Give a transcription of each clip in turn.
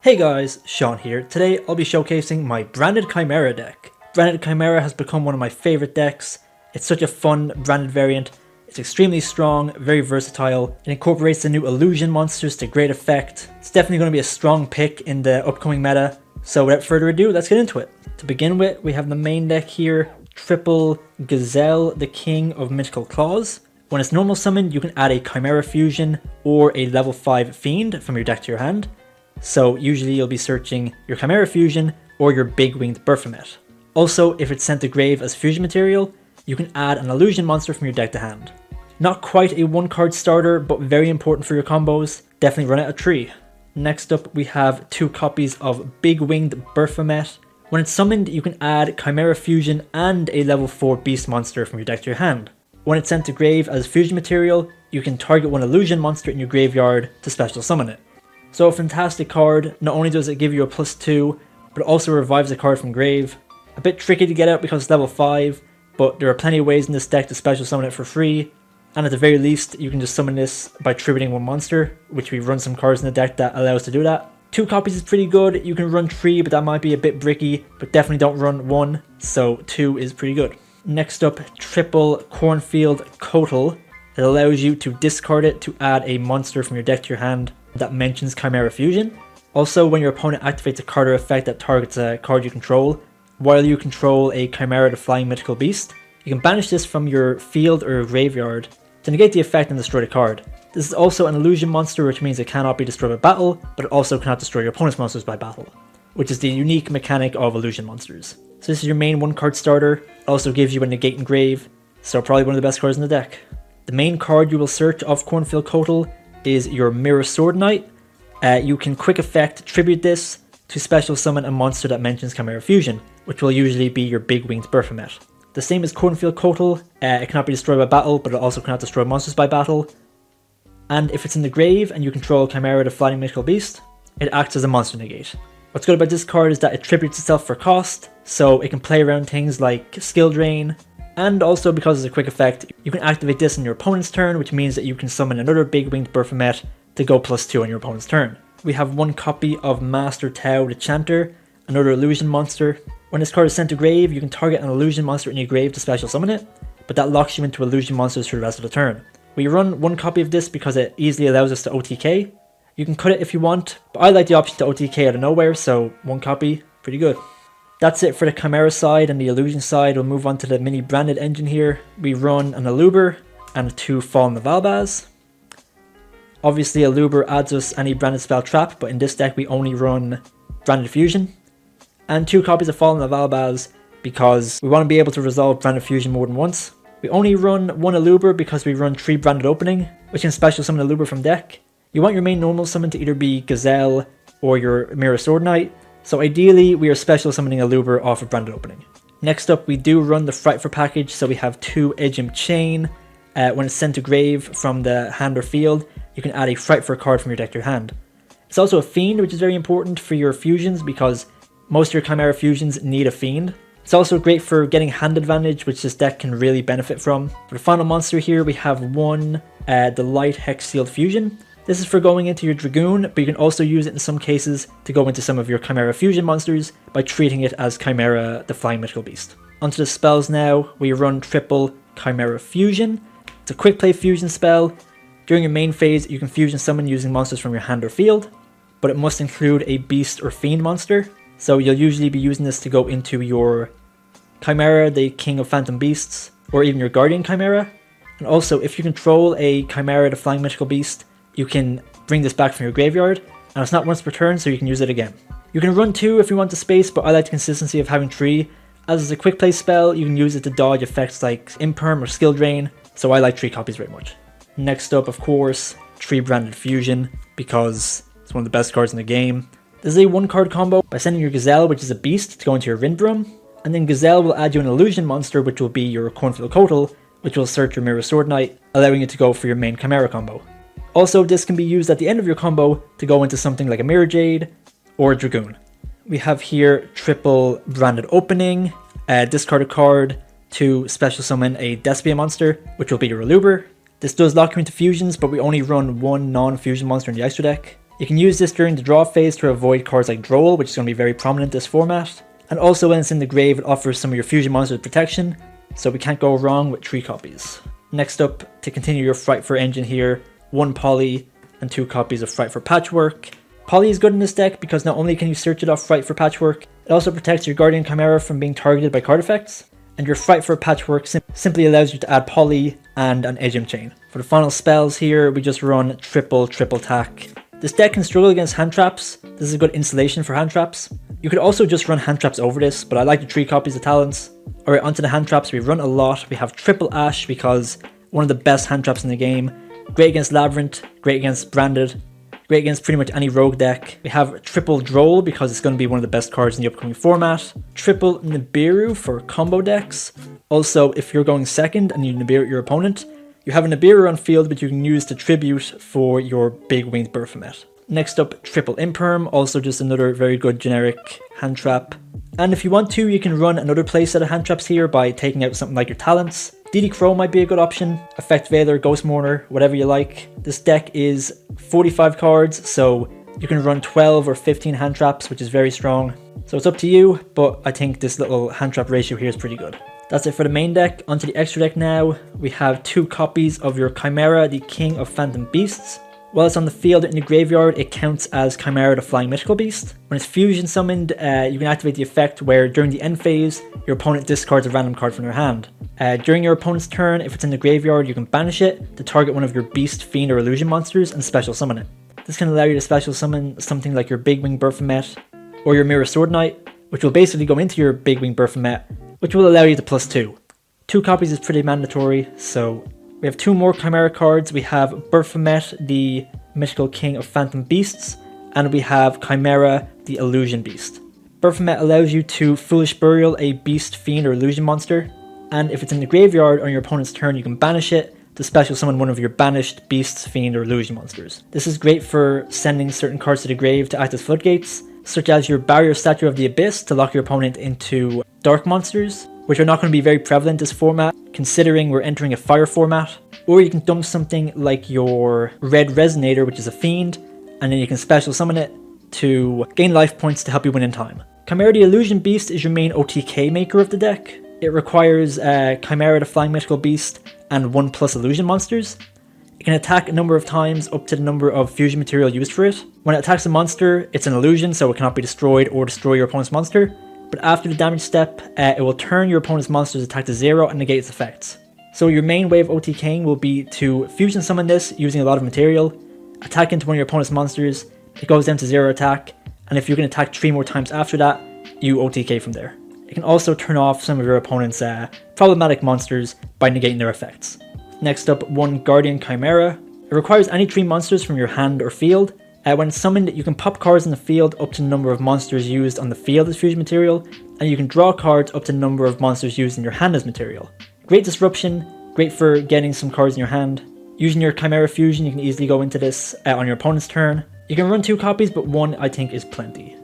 Hey guys, Sean here. Today I'll be showcasing my Branded Chimera deck. Branded Chimera has become one of my favorite decks. It's such a fun branded variant. It's extremely strong, very versatile. It incorporates the new illusion monsters to great effect. It's definitely going to be a strong pick in the upcoming meta. So without further ado, let's get into it. To begin with, we have the main deck here. Triple Gazelle, the King of Mythical Claws. When it's normal summoned, you can add a Chimera Fusion or a level 5 Fiend from your deck to your hand. So usually you'll be searching your Chimera Fusion or your big winged Berfomet. Also, if it's sent to grave as fusion material, you can add an illusion monster from your deck to hand. Not quite a one card starter, but very important for your combos. Definitely run it a tree. Next up, we have 2 copies of big winged Berfomet. When it's summoned, you can add Chimera Fusion and a level 4 beast monster from your deck to your hand. When it's sent to grave as fusion material, you can target one illusion monster in your graveyard to special summon it. So a fantastic card. Not only does it give you a +2, but it also revives a card from grave. A bit tricky to get out because it's level 5, but there are plenty of ways in this deck to special summon it for free. And at the very least, you can just summon this by tributing one monster, which we run some cards in the deck that allow us to do that. 2 copies is pretty good. You can run 3, but that might be a bit bricky, but definitely don't run 1, so 2 is pretty good. Next up, triple Cornfield Coatl. It allows you to discard it to add a monster from your deck to your hand that mentions Chimera Fusion. Also, when your opponent activates a card or effect that targets a card you control, while you control a Chimera the Flying Mythical Beast, you can banish this from your field or graveyard to negate the effect and destroy the card. This is also an illusion monster, which means it cannot be destroyed by battle, but it also cannot destroy your opponent's monsters by battle, which is the unique mechanic of illusion monsters. So this is your main 1 card starter. It also gives you a negate and grave, so probably one of the best cards in the deck. The main card you will search of Cornfield Coatl is your Swordknight. You can quick effect tribute this to special summon a monster that mentions Chimera Fusion, which will usually be your big winged Berfomet. The same as Cornfield Coatl, it cannot be destroyed by battle, but it also cannot destroy monsters by battle. And if it's in the grave and you control Chimera the Flying Mythical Beast, it acts as a monster negate. What's good about this card is that it tributes itself for cost, so it can play around things like skill drain. And also, because it's a quick effect, you can activate this on your opponent's turn, which means that you can summon another big winged Berfomet to go +2 on your opponent's turn. We have 1 copy of Master Tao the Chanter, another illusion monster. When this card is sent to grave, you can target an illusion monster in your grave to special summon it, but that locks you into illusion monsters for the rest of the turn. We run 1 copy of this because it easily allows us to OTK. You can cut it if you want, but I like the option to OTK out of nowhere, so 1 copy, pretty good. That's it for the Chimera side, and the illusion side. We'll move on to the mini branded engine here. We run an Aluber and 2 Fallen of Albaz. Obviously Aluber adds us any branded spell trap, but in this deck we only run Branded Fusion. And 2 copies of Fallen of Albaz because we want to be able to resolve Branded Fusion more than once. We only run 1 Aluber because we run 3 Branded Opening, which can special summon Aluber from deck. You want your main normal summon to either be Gazelle or your Swordknight. So ideally, we are special summoning Aluber off of Branded Opening. Next up, we do run the Frightfur package, so we have 2 Imp Chain. When it's sent to grave from the hand or field, you can add a Frightfur card from your deck to your hand. It's also a Fiend, which is very important for your fusions because most of your Chimera fusions need a Fiend. It's also great for getting hand advantage, which this deck can really benefit from. For the final monster here, we have 1 the Light Hex-Sealed Fusion. This is for going into your Dragoon, but you can also use it in some cases to go into some of your Chimera Fusion monsters by treating it as Chimera the Flying Mythical Beast. Onto the spells now, we run triple Chimera Fusion. It's a quick play fusion spell. During your main phase, you can fusion summon using monsters from your hand or field, but it must include a beast or fiend monster. So you'll usually be using this to go into your Chimera, the King of Phantom Beasts, or even your Guardian Chimera. And also, if you control a Chimera the Flying Mythical Beast, you can bring this back from your graveyard, and it's not once per turn, so you can use it again. You can run 2 if you want the space, but I like the consistency of having 3. As it's a quick play spell, you can use it to dodge effects like Imperm or Skill Drain, so I like 3 copies very much. Next up, of course, 3 Branded Fusion, because it's one of the best cards in the game. This is a 1 card combo by sending your Gazelle, which is a beast, to go into your Rindbrumm, and then Gazelle will add you an illusion monster, which will be your Cornfield Coatl, which will search your Swordknight, allowing you to go for your main Chimera combo. Also, this can be used at the end of your combo to go into something like a Mirrorjade or a Dragoon. We have here triple Branded Opening, discard a card to special summon a Despia monster, which will be your Aluber. This does lock you into fusions, but we only run 1 non-fusion monster in the extra deck. You can use this during the draw phase to avoid cards like Droll, which is going to be very prominent in this format. And also when it's in the grave, it offers some of your fusion monsters protection, so we can't go wrong with 3 copies. Next up, to continue your Frightfur engine here, 1 Poly and 2 copies of Frightfur Patchwork. Poly is good in this deck because not only can you search it off Frightfur Patchwork, it also protects your Guardian Chimera from being targeted by card effects. And your Frightfur Patchwork simply allows you to add Poly and an Imp Chain. For the final spells here, we just run triple attack. This deck can struggle against hand traps. This is a good installation for hand traps. You could also just run hand traps over this, but I like the 3 copies of talents. Alright, onto the hand traps. We run a lot. We have triple Ash because one of the best hand traps in the game. Great against Labyrinth, great against Branded, great against pretty much any rogue deck. We have triple Droll because it's going to be one of the best cards in the upcoming format. Triple Nibiru for combo decks. Also, if you're going second and you Nibiru your opponent, you have a Nibiru on field which you can use to tribute for your big winged Berfomet. Next up, triple Imperm, also just another very good generic hand trap. And if you want to, you can run another playset of hand traps here by taking out something like your talents. DD Crow might be a good option, Effect Veiler, Ghost Mourner, whatever you like. This deck is 45 cards, so you can run 12 or 15 hand traps, which is very strong. So it's up to you, but I think this little hand trap ratio here is pretty good. That's it for the main deck. Onto the extra deck now. We have 2 copies of your Chimera, the King of Phantom Beasts. While it's on the field in the graveyard, it counts as Chimera the Flying Mythical Beast. When it's fusion summoned, you can activate the effect where during the end phase, your opponent discards a random card from their hand. During your opponent's turn, if it's in the graveyard, you can banish it to target one of your Beast, Fiend, or Illusion monsters and special summon it. This can allow you to special summon something like your Big Wing Berfomet or your Mirror Swordknight, which will basically go into your Big Wing Berfomet, which will allow you to +2. 2 copies is pretty mandatory, so we have 2 more Chimera cards. We have Berfomet, the Mythical King of Phantom Beasts, and we have Chimera, the Illusion Beast. Berfomet allows you to Foolish Burial a Beast, Fiend, or Illusion monster, and if it's in the graveyard on your opponent's turn, you can banish it to special summon one of your banished Beasts, Fiend, or Illusion monsters. This is great for sending certain cards to the grave to act as floodgates, such as your Barrier Statue of the Abyss to lock your opponent into dark monsters, which are not going to be very prevalent this format, considering we're entering a fire format. Or you can dump something like your Red Resonator, which is a Fiend, and then you can special summon it to gain life points to help you win in time. Chimera the Illusion Beast is your main OTK maker of the deck. It requires Chimera the Flying Mythical Beast and 1+ illusion monsters. It can attack a number of times up to the number of fusion material used for it. When it attacks a monster, it's an illusion, so it cannot be destroyed or destroy your opponent's monster. But after the damage step, it will turn your opponent's monster's attack to 0 and negate its effects. So your main way of OTKing will be to fusion summon this using a lot of material, attack into one of your opponent's monsters, it goes down to 0 attack, and if you can attack 3 more times after that, you OTK from there. It can also turn off some of your opponent's problematic monsters by negating their effects. Next up, 1 Guardian Chimera. It requires any 3 monsters from your hand or field. When summoned, you can pop cards in the field up to the number of monsters used on the field as fusion material, and you can draw cards up to the number of monsters used in your hand as material. Great disruption, great for getting some cards in your hand. Using your Chimera Fusion, you can easily go into this on your opponent's turn. You can run 2 copies, but 1 I think is plenty.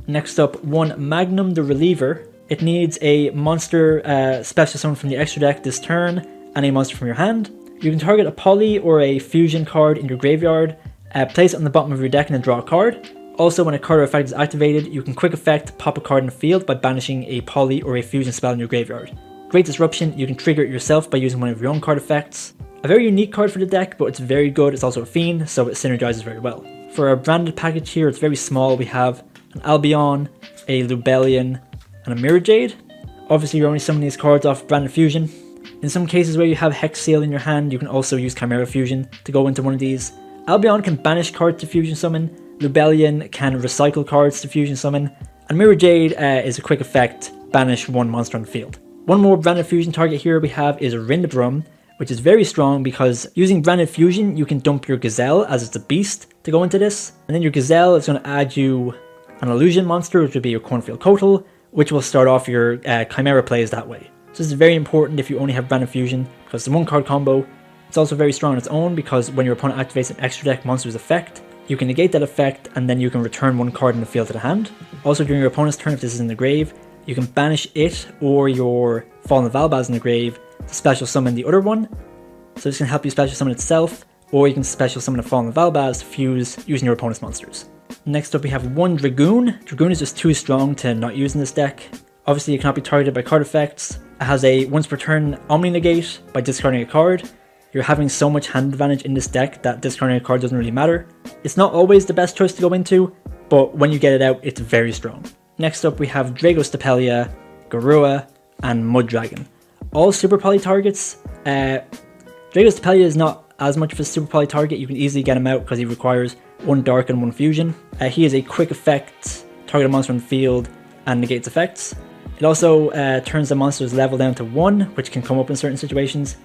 Next up, 1 Magnum the Reliever. It needs a monster special summon from the extra deck this turn, and a monster from your hand. You can target a Poly or a Fusion card in your graveyard, place it on the bottom of your deck and then draw a card. Also, when a card or effect is activated, you can quick effect pop a card in the field by banishing a Poly or a Fusion spell in your graveyard. Great disruption, you can trigger it yourself by using one of your own card effects. A very unique card for the deck, but it's very good. It's also a Fiend, so it synergizes very well. For our branded package here, it's very small. We have an Albion, a Lubellion, and a Mirrorjade. Obviously, you're only summoning these cards off Branded Fusion. In some cases where you have Hex-Sealed in your hand, you can also use Chimera Fusion to go into one of these. Albion can banish cards to fusion summon, Lubellion can recycle cards to fusion summon, and Mirrorjade is a quick effect, banish 1 monster on the field. One more Branded Fusion target here we have is Rindbrumm, which is very strong because using Branded Fusion, you can dump your Gazelle as it's a beast to go into this, and then your Gazelle is going to add you an illusion monster, which would be your Cornfield Coatl, which will start off your Chimera plays that way. So this is very important if you only have Branded Fusion, because it's a 1-card combo. It's also very strong on its own because when your opponent activates an extra deck monster's effect, you can negate that effect and then you can return 1 card in the field to the hand. Also during your opponent's turn, if this is in the grave, you can banish it or your Fallen of Albaz in the grave to special summon the other one. So this can help you special summon itself, or you can special summon a Fallen of Albaz to fuse using your opponent's monsters. Next up we have one Dragoon. Dragoon is just too strong to not use in this deck. Obviously it cannot be targeted by card effects. It has a once per turn Omni Negate by discarding a card. You're having so much hand advantage in this deck that discarding a card doesn't really matter. It's not always the best choice to go into, but when you get it out, it's very strong. Next up we have Dragostapelia, Garua, and Mudragon. All Super Poly targets. Dragostapelia is not as much of a Super Poly target. You can easily get him out because he requires 1 Dark and 1 Fusion. He is a quick effect, target a monster on the field, and negates effects. It also turns the monster's level down to 1, which can come up in certain situations.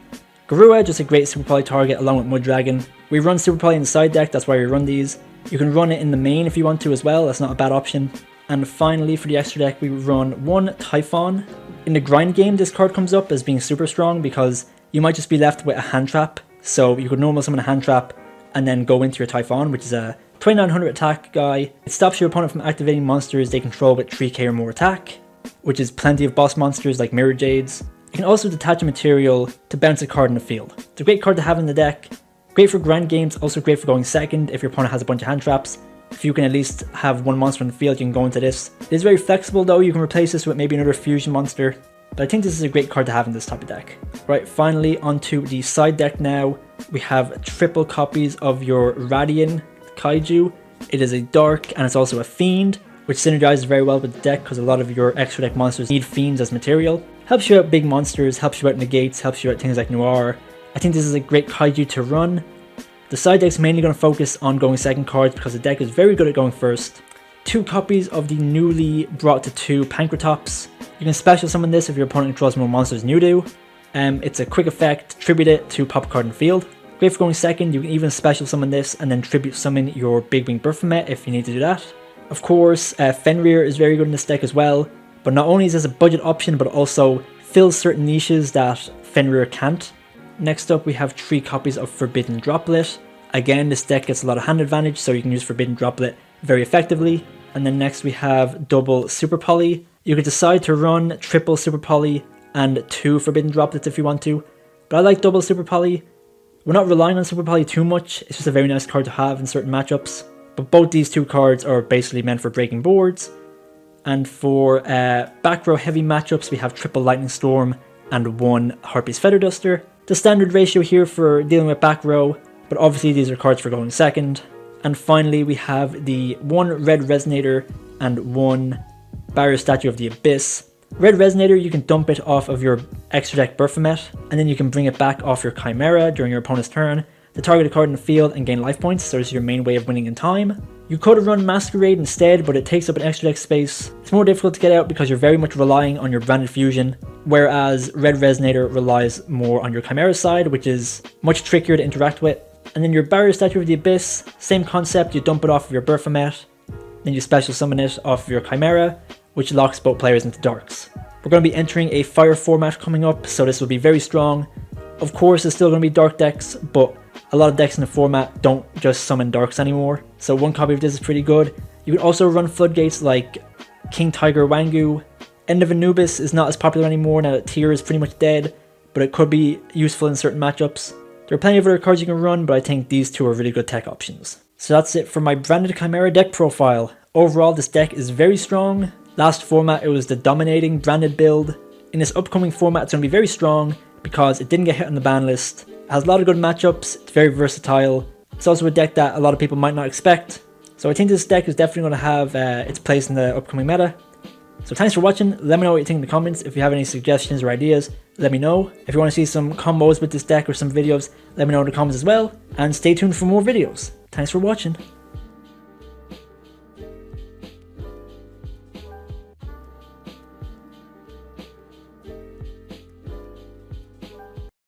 Garua, just a great Super Poly target along with Mudragon. We run Super Poly in the side deck, that's why we run these. You can run it in the main if you want to as well, that's not a bad option. And finally for the extra deck we run one Typhon. In the grind game this card comes up as being super strong because you might just be left with a hand trap. So you could normal summon a hand trap and then go into your Typhon, which is a 2900 attack guy. It stops your opponent from activating monsters they control with 3k or more attack, which is plenty of boss monsters like Mirrorjades. You can also detach a material to bounce a card in the field. It's a great card to have in the deck. Great for grind games, also great for going second if your opponent has a bunch of hand traps. If you can at least have one monster on the field, you can go into this. It is very flexible though, you can replace this with maybe another fusion monster. But I think this is a great card to have in this type of deck. Right, finally onto the side deck now. We have triple copies of your Radian Kaiju. It is a dark and it's also a fiend, which synergizes very well with the deck because a lot of your extra deck monsters need fiends as material. Helps you out big monsters, helps you out negates, helps you out things like Noir. I think this is a great Kaiju to run. The side deck's mainly going to focus on going second cards because the deck is very good at going first. 2 copies of the newly brought to 2 Pankratops. You can special summon this if your opponent controls more monsters than you do. It's a quick effect, tribute it to pop a card in the field. Great for going second, you can even special summon this and then tribute summon your big wing Berfomet if you need to do that. Of course, Fenrir is very good in this deck as well. But not only is this a budget option, but also fills certain niches that Fenrir can't. Next up we have 3 copies of Forbidden Droplet. Again, this deck gets a lot of hand advantage, so you can use Forbidden Droplet very effectively. And then next we have double Super Poly. You could decide to run triple Super Poly and 2 Forbidden Droplets if you want to. But I like double Super Poly. We're not relying on Super Poly too much, it's just a very nice card to have in certain matchups. But both these 2 cards are basically meant for breaking boards. And for back row heavy matchups, we have triple Lightning Storm and 1 Harpy's Feather Duster. The standard ratio here for dealing with back row, but obviously these are cards for going second. And finally, we have the 1 Red Resonator and 1 Barrier Statue of the Abyss. Red Resonator, you can dump it off of your extra deck Berfomet, and then you can bring it back off your Chimera during your opponent's turn to target a card in the field and gain life points, so this is your main way of winning in time. You could run Masquerade instead, but it takes up an extra deck space. It's more difficult to get out because you're very much relying on your Branded Fusion, whereas Red Resonator relies more on your Chimera side, which is much trickier to interact with. And then your Barrier Statue of the Abyss, same concept, you dump it off of your Berfomet, then you special summon it off of your Chimera, which locks both players into darks. We're going to be entering a fire format coming up, so this will be very strong. Of course, there's still going to be dark decks, but a lot of decks in the format don't just summon darks anymore, so 1 copy of this is pretty good. You can also run floodgates like King Tiger Wangu. End of Anubis is not as popular anymore now that Tyr is pretty much dead, but it could be useful in certain matchups. There are plenty of other cards you can run, but I think these 2 are really good tech options. So that's it for my Branded Chimera deck profile. Overall, this deck is very strong. Last format, it was the dominating Branded build. In this upcoming format, it's going to be very strong because it didn't get hit on the ban list. It has a lot of good matchups, it's very versatile. It's also a deck that a lot of people might not expect. So I think this deck is definitely going to have its place in the upcoming meta. So thanks for watching, let me know what you think in the comments. If you have any suggestions or ideas, let me know. If you want to see some combos with this deck or some videos, let me know in the comments as well. And stay tuned for more videos. Thanks for watching.